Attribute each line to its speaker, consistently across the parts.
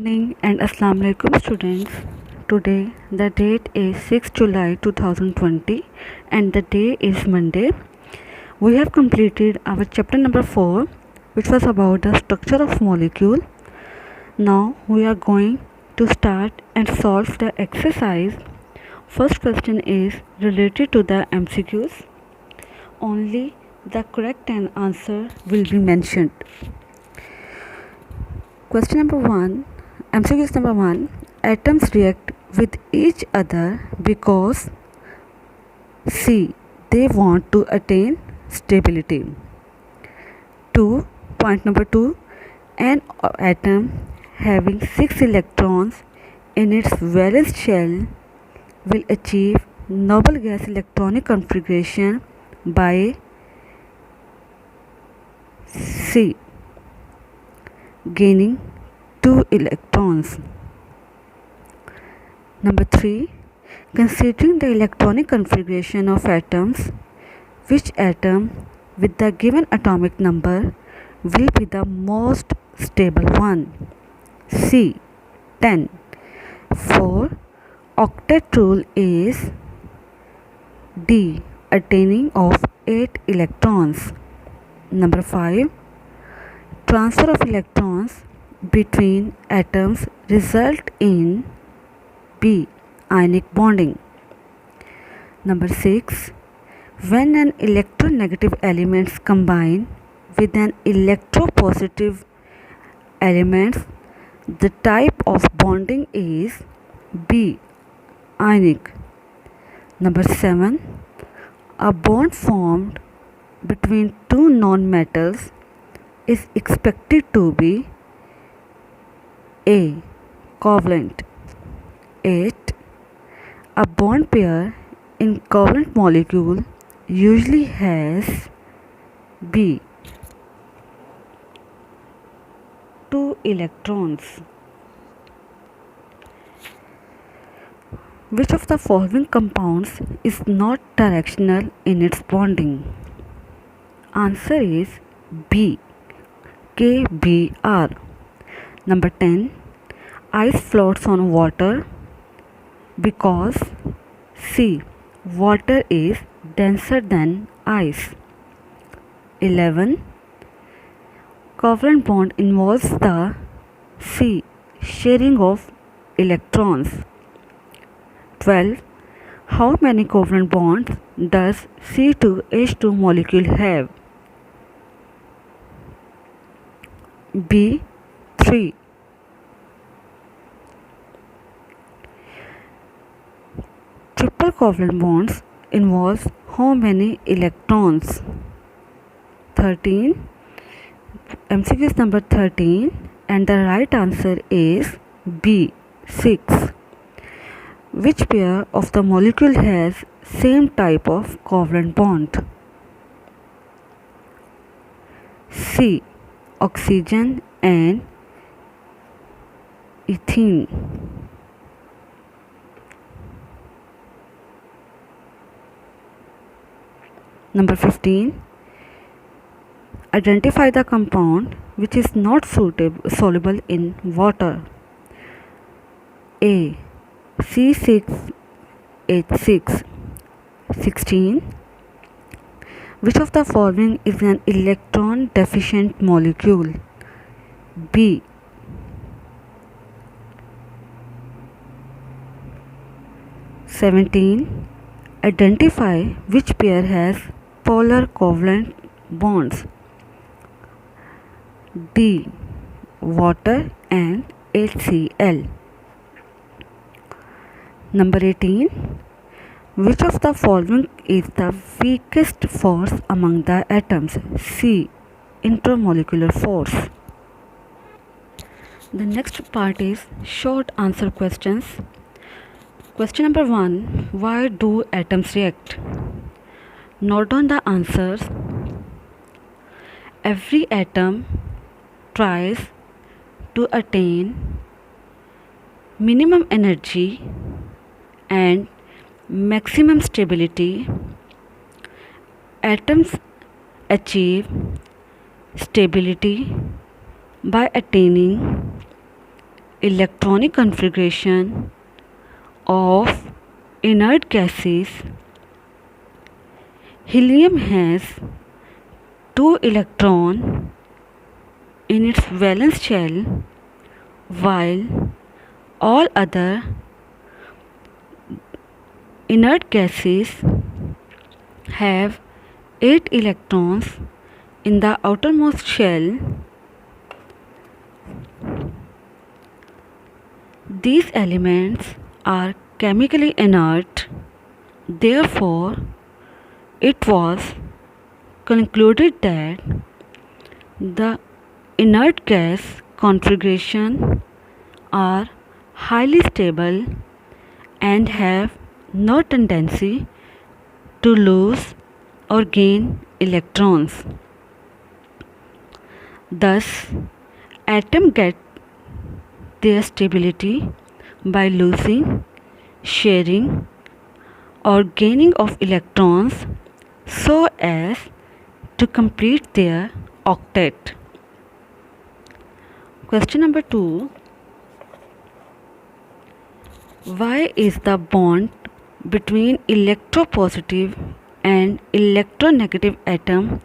Speaker 1: Evening and Assalamu alaikum students. Today the date is 6 July 2020 and the day is Monday. We have completed our chapter number 4, which was about the structure of molecule. Now we are going to start and solve the exercise. First question is related to the MCQs. Only the correct answer will be mentioned. Question number 1, MCQ number 1, atoms react with each other because C. They want to attain stability. 2. Point number 2, an atom having 6 electrons in its valence shell will achieve noble gas electronic configuration by C. Gaining 2 electrons. Number 3. Considering the electronic configuration of atoms, which atom with the given atomic number will be the most stable one? C. 10. 4. Octet rule is D. Attaining of 8 electrons. Number 5. Transfer of electrons between atoms result in B. Ionic bonding. Number 6. When an electronegative element combine with an electropositive element, the type of bonding is B. Ionic. Number 7. A bond formed between two non-metals is expected to be A. Covalent. 8. A bond pair in covalent molecule usually has B. 2 electrons. Which of the following compounds is not directional in its bonding? Answer is B. KBr. Number 10. Ice floats on water because C. Water is denser than ice. 11. Covalent bond involves the C. Sharing of electrons. 12. How many covalent bonds does C2H2 molecule have? B. 3. Triple covalent bonds involves how many electrons? 13. MCQ is number 13 and the right answer is B. 6. Which pair of the molecule has same type of covalent bond? C. Oxygen and ethene. Number 15. Identify the compound which is not soluble in water. A. C6H6. 16. Which of the following is an electron deficient molecule? B. 17. Identify which pair has polar covalent bonds? D. Water and HCl. Number 18. Which of the following is the weakest force among the atoms? C. Intermolecular force. The next part is short answer questions. Question number 1. Why do atoms react? Note down the answers. Every atom tries to attain minimum energy and maximum stability. Atoms achieve stability by attaining electronic configuration of inert gases, helium has 2 electrons in its valence shell, while all other inert gases have 8 electrons in the outermost shell. These elements are chemically inert. Therefore, it was concluded that the inert gas configuration are highly stable and have no tendency to lose or gain electrons. Thus, atoms get their stability by losing, sharing, or gaining of electrons so as to complete their octet. Question number 2. Why is the bond between electropositive and electronegative atom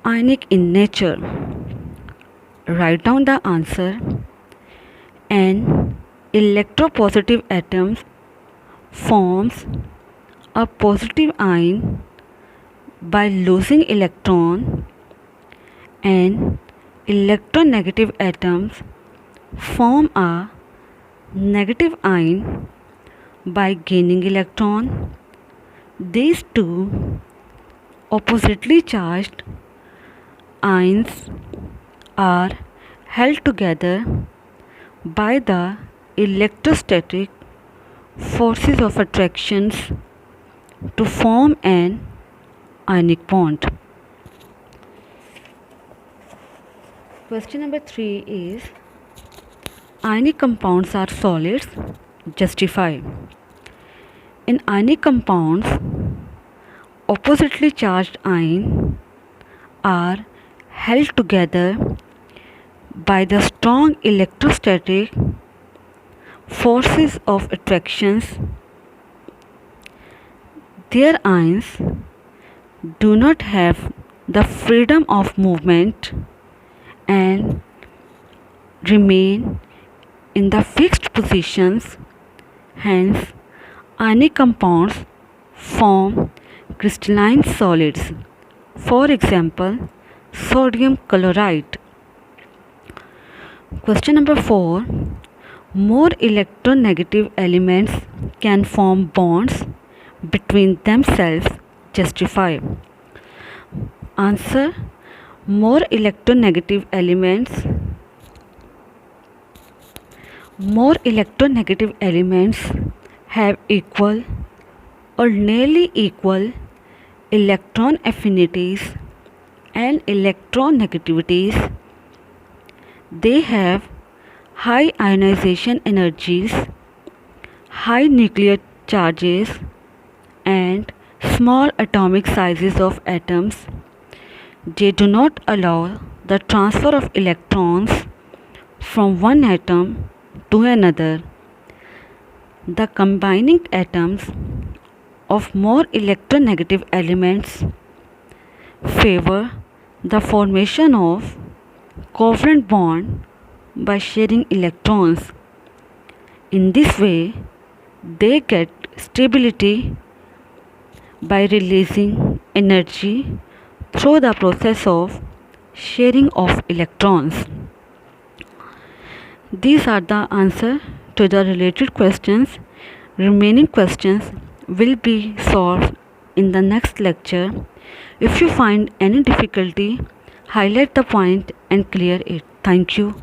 Speaker 1: ionic in nature? Write down the answer. An electropositive atom forms a positive ion by losing electron, and electronegative atoms form a negative ion by gaining electron. These two oppositely charged ions are held together by the electrostatic forces of attractions to form an ionic bond. Question number 3 is, ionic compounds are solids. Justify. In ionic compounds, oppositely charged ions are held together by the strong electrostatic forces of attractions. Their ions do not have the freedom of movement and remain in the fixed positions. Hence, ionic compounds form crystalline solids. For example, sodium chloride. Question number 4. More electronegative elements can form bonds between themselves. Justify. Answer. More electronegative elements have equal or nearly equal electron affinities and electronegativities. They have high ionization energies, high nuclear charges, and small atomic sizes of atoms. They do not allow the transfer of electrons from one atom to another. The combining atoms of more electronegative elements favor the formation of covalent bond by sharing electrons. In this way, they get stability by releasing energy through the process of sharing of electrons. These are the answers to the related questions. Remaining questions will be solved in the next lecture. If you find any difficulty, highlight the point and clear it. Thank you.